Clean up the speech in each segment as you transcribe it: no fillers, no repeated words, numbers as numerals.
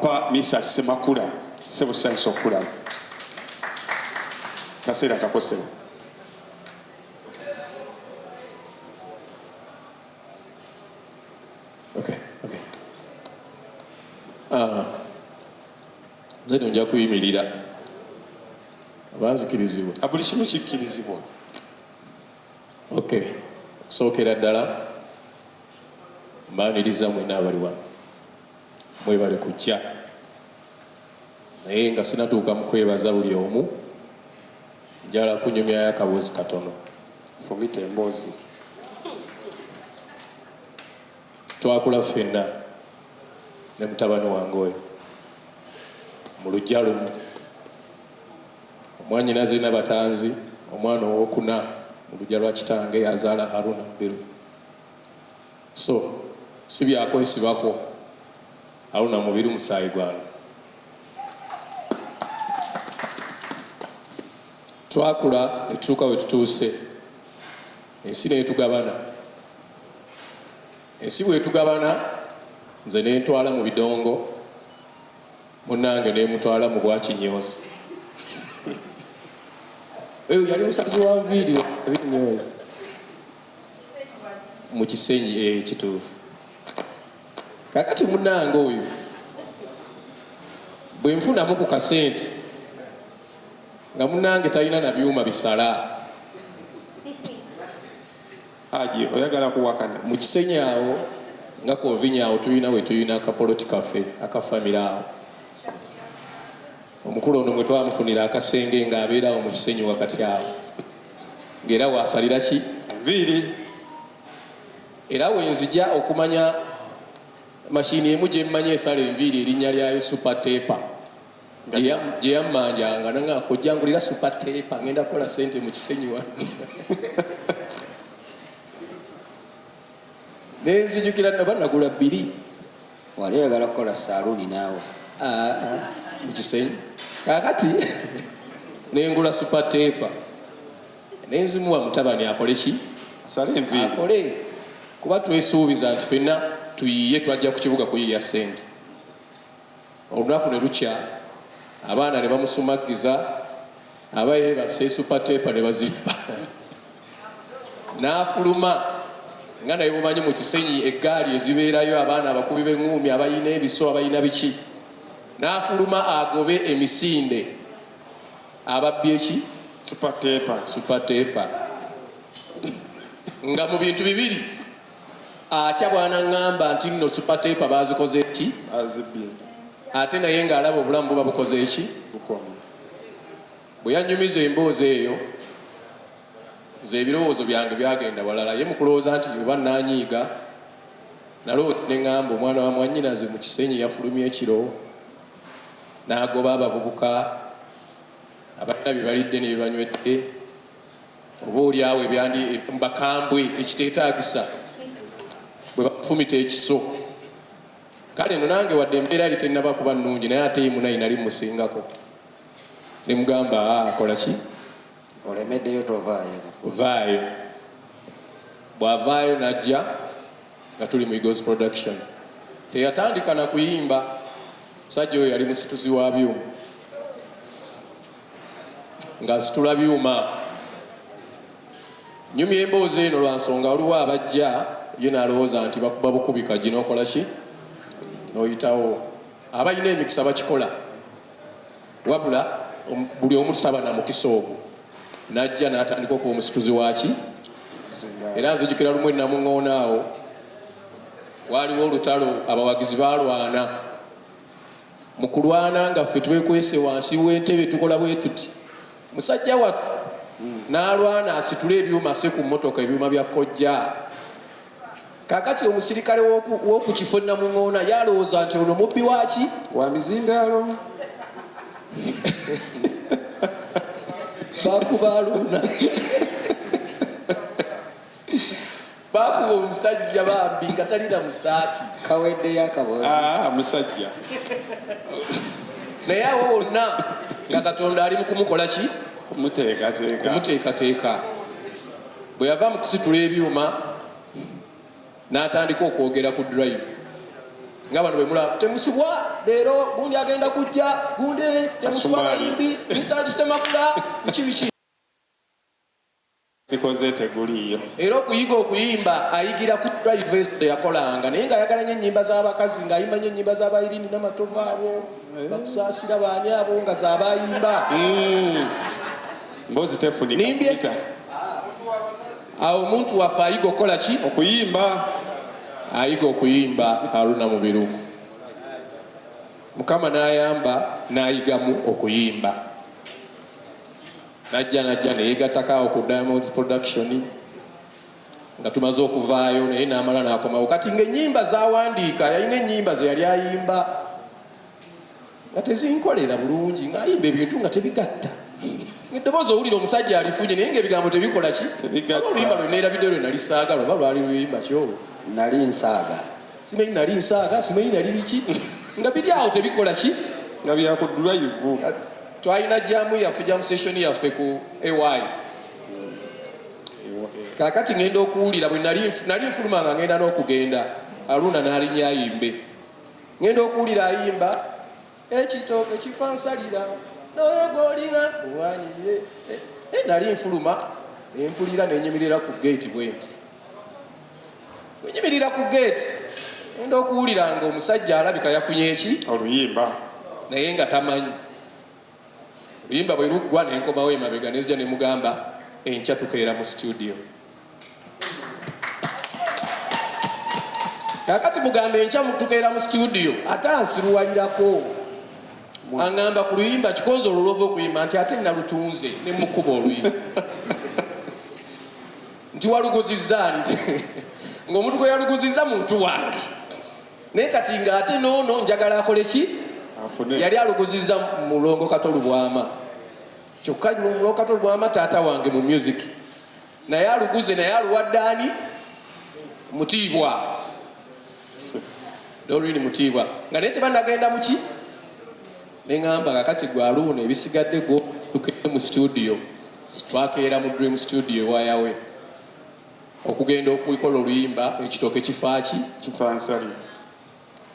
papa Misa Semakula sebo senso kula kasera kakose okay zeno nja kuyimirira abanzikirizibwa abuli kimu kikkirizibwa. okay sookera ddala mbaaniriza mwena abali wano mwebale kujja naye nga sinatuuka mu kwebaza buli omu njala kunyumyayo akaboozi katono fumita emboozi. twakula ffenna ne mutabani wange oyo mu lujja lumu omwanyinaze n'abatanzi omwana owokuna mu lujja lwa kitange yazaala Haruna Mubiru so si byakwesibako Haruna Mubiru musaayi gwange. Twakula ne tutuuka we tutuuse ensi neetugabana ensi bwetugabana nze nentwala mu bidongo munnange nemutwala mu bwakinyoozi eyo yali musazi wa nviiri ebinyoyo mu Kisenyi ekituufu. Kakati munnange oyo bwe nfunamu ku kasente nga munnange talina na byuma bisala aje oyagala kuwakana mu Kisenyi awo nga Kovinya awo tulina we tulina akapoloti kaffe akafamire awo omukulu ono mwe twamufunira akasenge ng'abeerawo mu Kisenyi wakati awo ng'era waasalira ki nviiri era wenzija okumanya mashini emu gye mmanyi esala enviiri erinnya lyayo super taper gye yammanjanga nanga kojjangulira super taper ngenda kukola sente mu Kisenyi wano nenzijukira nno banagula bbiri wali oyagala kukola saluuni naawe mu Kisenyi kakati nengula super taper nenzimuwa mutabani akole ki asale enviiri akole kuba twesuubiza nti ffenna tuyiye twajja ku kibuga kuyiya ssente. Olunaku ne lukya abaana ne bamusumagiza abaye basse super taper ne bazippa n'afuluma nga naye bumanyi mu Kisenyi eggaali ezibeerayo abaana abakubi b'eŋŋumi abayina ebiso abayina biki n'afuluma agobe emisinde ababbye ki super taper nga mu bintu bibiri atya bwana ngamba nti nno super taper bazikoze ki azibye ate naye ng'alaba obulamu buba bukoze eki bukomu bwe yanyumiza emboozi eyo nze ebirowoozo byange byagenda walala ye mukulowooza nti oba nanyiiga nalowooza ne ŋŋamba omwana wa mwannyinaze mu Kisenyi yafulumya ekiro n'agoba abavubuka abalina bye balidde ne bye banywedde oba oli awo ebyandi mbakambwe ekiteetaagisa bwe bafumita ekiso kale no nange wadde embeera yali tennaba kuba nnungi naye ate munayi nali musingako ne mugamba akola ki olemeddeyo vaayo bw'avaayo n'ajja nga tuli mu Eagles production teyatandika na kuyimba musajja oyo yali musituzi wa byuma ng'asitula byuma nyumya emboozi eno lwa nsonga waliwo abajja ye n'alowooza nti bakuba bukubika gino okola ki n'oyitawo abalina emikisa bakikola wabula buli omu tutaba na mukisa ogwo n'ajja n'atandika okuba omusituzi waki era nzijukira lumu enamuŋŋoona awo waaliwo olutalo abawagizi baalwana mu kulwana nga ffe twekwese wansi w'entebe tukola bwe tuti musajja wattu n'alwana asitule ebyuma ase ku mmotoka ebyuma bya kojja kakati omusirikale w'oku kifo namuŋŋoona yalowooza nti ono mubbi waki wa mizindaalo bakuba aluna bakuba omusajja bambi nga talina musaati kaweddeyo akaboozi musajja naye awo wonna nga Katonda ali mu kumukola ki kumuteekateeka bwe yava mu kusitula ebyuma n'atandika okwogera ku drive nga bano bwe mulaba temusubwa leero gundi agenda kujja gundi temusubwa bayimbi misakisemakula biki zikoze teguliyo era okuyiga okuyimba ayigira ku drive yakolanga naye nga ayagala nnyo ennyimba z'abakazi ng'ayimba nnyo ennyimba z'abayirini n'amatovu abo bakusaasira baani abo nga z'abayimba mbozi tefunika awo omuntu waffe ayiga okukola ki okuyimba ayiga okuyimba Haruna Mubiru Mukama n'ayamba n'ayigamu okuyimba najja neyegattako ku Diamonds Production nga tumaze okuvaayo naye n'amala n'akomawo kati ng'ennyimba z'awandiika yalina ennyimba ze yali ayimba nga tezinkolera bulungi ng'ayimba ebintu nga tebigatta eddoboozi owulira omusajja alifunye naye ng'ebigambo tebikola ki oluyimba lwe neerabidde lwe nali saaga lweba lwali luyimba kyolwo nali nsaaga simanyi nali nsaaga simanyi nali biki nga biri awo tebikola ki nga byakudulwa ivu twalina jamu yaffe jamu session yaffe ku AY kakati ngenda okuwulira bwe nali nfuluma nga ngenda n'okugenda Haruna n'alinnya ayimbe ngenda okuwulira ayimba ekitooke kifa nsalira naye gw'olina owanire nali nfuluma nempulira nenyimirira ku gate bwenti wenyimirira ku gate ngenda okuwulira nga omusajja alabika yafunye eki oluyimba naye nga tamanyi oluyimba bwe luggwa nenkomawo emabega nezija nemugamba enkya tukeera mu studio kakati mugamba enkya tukeera mu studio ate ansiruwalirako aŋŋamba ku luyimba kikonzo olulova okuyimba nti ate nalutunze nemukuba oluyimba nti waluguzizza nti ng'omuntu gwe yaluguzizza muntu wange naye kati nga ate noono njagala akole ki yali aluguzizza mulongo Katolu Bwama kyokka mulongo Katolu Bwama taata wange mu music naye aluguze naye aluwadde ani Mutiibwa Doreen Mutiibwa nga naye tebanagenda mu ki neŋŋamba kakati gwe Haruna ebisigadde go tukere mu studio twakeera mu Dream Studio ewayawe okugenda okukola oluyimba ekitooke kifaaki kifansali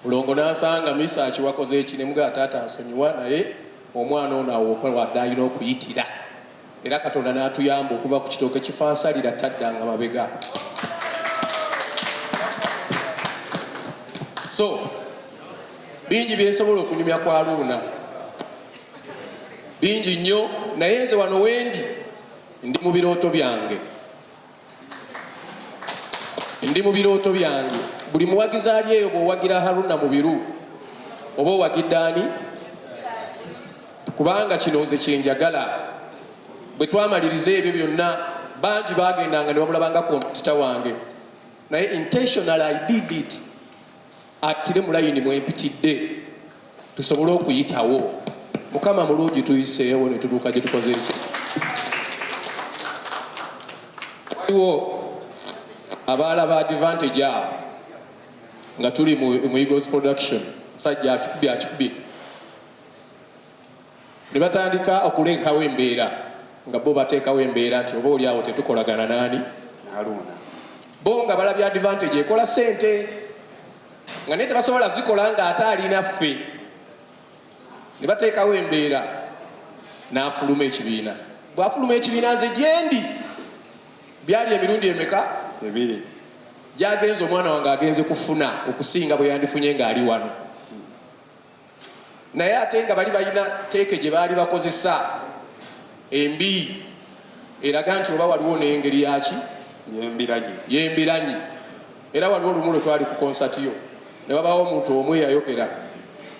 mulongo n'asanga misaaki wakoze eki nemugaa taata nsonyiwa naye omwana ono awo wadde alina okuyitira era Katonda n'atuyamba okuva ku kitooke kifansalira taddanga mabega so bingi byensobola okunyumya kwa Haruna bingi nnyo naye nze wano wendi ndi mu birooto byange buli muwagizi ali eyo bw'owagira Haruna Mubiru oba owagidde ani kubanga kino nze kyenjagala bwe twamaliriza ebyo byonna bangi bagendanga ne bamulabanga kompyuta wange naye intentional I did it atire mu layini mwempitidde tusobole okuyitawo Mukama mulungi tuyiseewo ne tuduuka gye tukoze eki waliwo abaala ba advantage abo nga tuli mu Eagles Production musajja akikubye ne batandika okulekawo embeera nga bo bateekawo embeera nti oba oliawo tetukolagana nani Haruna bo nga balabya advantage ekola sente nga naye tebasobola zikola nga ate alinaffe ne bateekawo embeera n'afuluma ekibiina bw'afuluma ekibiina nze gyendi byali emirundi emeka ebiri gyagenze omwana wange agenze kufuna okusinga bwe yandifunye ng'ali wano naye ate nga bali balina teeke gye baali bakozesa embi eraga nti oba waliwo n'engeri yaki yembiranyi era waliwo olumu lwe twali ku konsatiyo ne wabawo omuntu omu eyayogera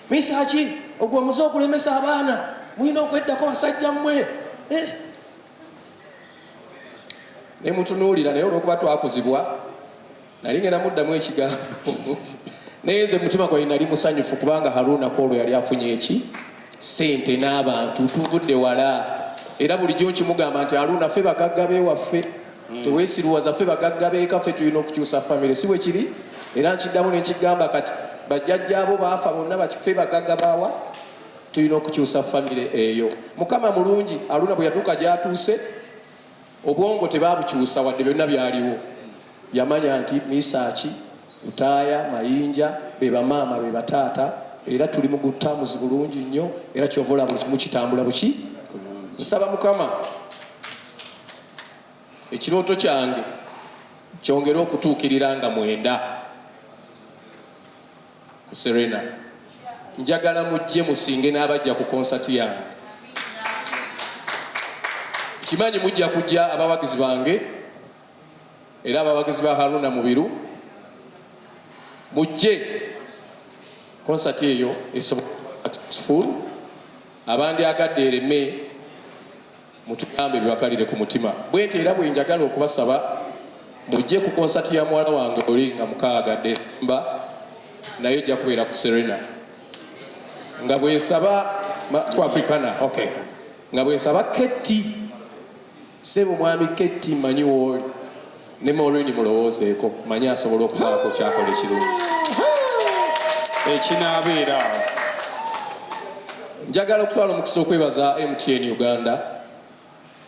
misaaki ogwo omuze okulemesa abaana mulina okweddako basajja mmwe ne mutunuulira naye olwokuba twakuzibwa nali ngenda muddamu ekigambo naye nze mutima gwange nali musanyufu kubanga Haruna Paul yali afunye eki sente n'abantu tuvudde wala era bulijjo nkimugamba nti Haruna ffe bagagga beewaffe teweesiruwaza ffe bagagga beekaffe tulina okukyusa famire si bwe kiri era nkiddamu nenkigamba kati bajjajjaabo baafa bonna ffe bagagga baawa tulina okukyusa famire eyo Mukama mulungi Haruna bwe yatuuka gy'atuuse obwongo tebabukyusa wadde byonna byaliwo yamanya nti misaaki Lutaaya, Mayinja, be bamaama be bataata, era tuli mu gutamuzi bulungi nnyo, era kyova olaba buli kimu kitambula buki. Nsaba Mukama ekirooto kyange kyongere okutuukirira nga 9 ku Serena. Njagala mujje musinge n'abajja ku konsati yange. Kimanyi mujja kujja abawagizi bange era abawagizi ba Haruna Mubiru. Mujje konsati eyo esobola successful. Abandi agadde ereme mutugambe bibakalire ku mutima. Bwete era bwe njagala okubasaba mujje ku konsati ya mwana wange oli nga 6 December nayo ejja kubeera ku Serena. Nga bwensaba ku Africana, okay. Nga bwensaba Ketty Sebo mwami Ketty manyi woli ne Maureen mulowoozeeko manyi asobola okubaako kyakola ekirungi Ekinaabeera. Njagala okutwala omukisa okwebaza MTN Uganda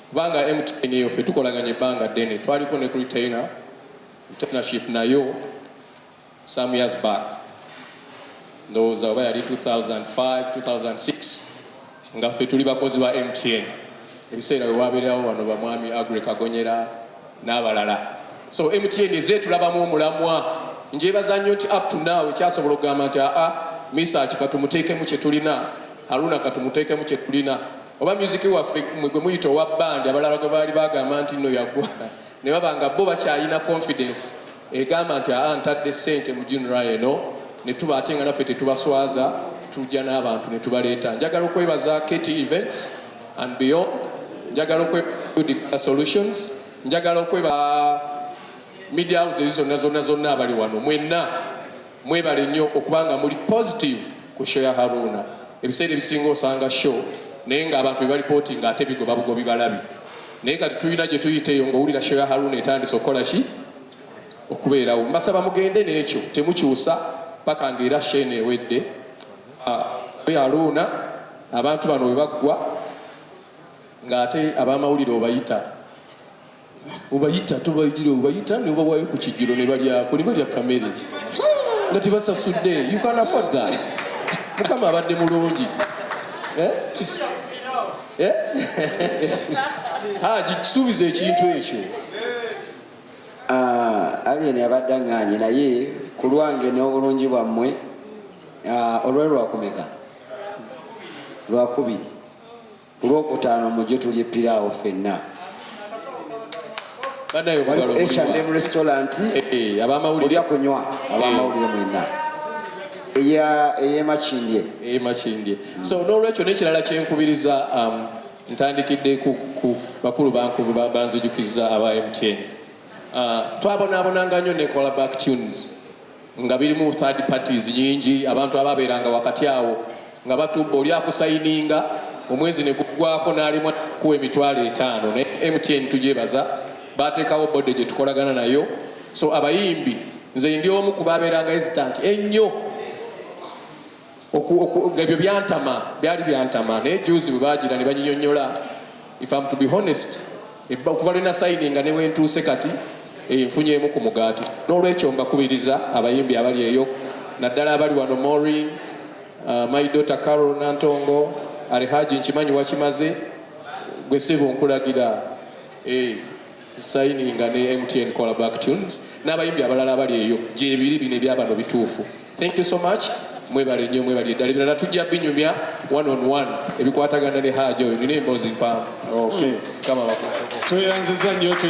kubanga MTN eyo ffe tukolaganya ebbanga ddene. Twaliko ne retainership nayo some years back. Ndowooza oba yali 2005, 2006 nga ffe tuli bakozi ba MTN. Ebiseera bwe wabeerawo wano bamwami Agre Kagonyera n'abalala. So MTN ezeetulabamu omulamwa. Njebaza nnyo nti up to now ekyasobola okugamba nti Misach katumuteekemu kye tulina, Haruna katumuteekemu kye tulina. Oba music waffe gwe muyita owa band abalala gwe baali bagamba nti nno yaggwa ne baba nga bo bakyalina confidence egamba nti ntadde ssente mu January eno ne tuba ate nga naffe tetubaswaza tujja n'abantu ne tubaleeta. Njagala okwebaza Ketty Events and Beyond. Njagala okwebaza Solutions. Njagala okweba media houses zonna abali wano. Mwenna mwebale nnyo okubanga muli positive ku show ya Haruna. Ebiseera ebisinga osanga show naye ng'abantu bwe balipooti ng'ate bigoba bugobi balabi. Naye kati tulina gye tuyiteeyo ng'owulira show ya Haruna etandise okukola ki? Okubeerawo. Mbasaba mugende n'ekyo temukyusa paka ng'era shene ewedde. Haruna abantu bano bwe baggwa ng'ate ab'amawulire obayita tobayita ne obawaayo ku kijjulo ne balya kamere nga tebasasudde. You can afford that. Mukama abadde mulungi. Kisuubiza ekintu ekyo. Alien yabadde aŋŋaanye naye ku lwange n'obulungi bwammwe olwali lwakumeka? Lwakubiri. Ku lwokutaano mujje tulye piraawo ffenna. H&M restaurant olya kunywa abamawulire mwenna eyemakindye. So n'olwekyo n'ekirala kyenkubiriza ntandikidde ku bakulu banzijukiza aba MTN. Twabonaabonanga nnyo ne kola back tunes nga birimu third parties nyingi, abantu ababeeranga wakati awo nga batubba oli akusayininga omwezi ne guggwako n'alimu kuwa $5,000 ne MTN tugyebaza bateekawo bode gye tukolagana nayo. So abayimbi nze ndi omu ku babeeranga hesitant ennyo ebyo byali byantama naye juzi bwe bagira ne banyinyonnyola. If I'm to be honest, okuva lwe nasayininga ne wentuuse kati nfunyeemu ku mugaati. N'olwekyo mbakubiriza abayimbi abali eyo naddala abali wano Maureen, my daughter Carol Nantongo, Alhaji nkimanyi wakimaze, gwe Sebo nkulagira sayininga ne MTN kola back tunes n'abayimbi abalala abali eyo gyebiri bino ebyabano bituufu. Thank you so much. Mwebale nnyo mwebale ddala birala tujja binyumya 1-on-1 ebikwatagana ne Haji oyo nina emboozi mpanvu. Okay. Kama tweyanziza nnyo.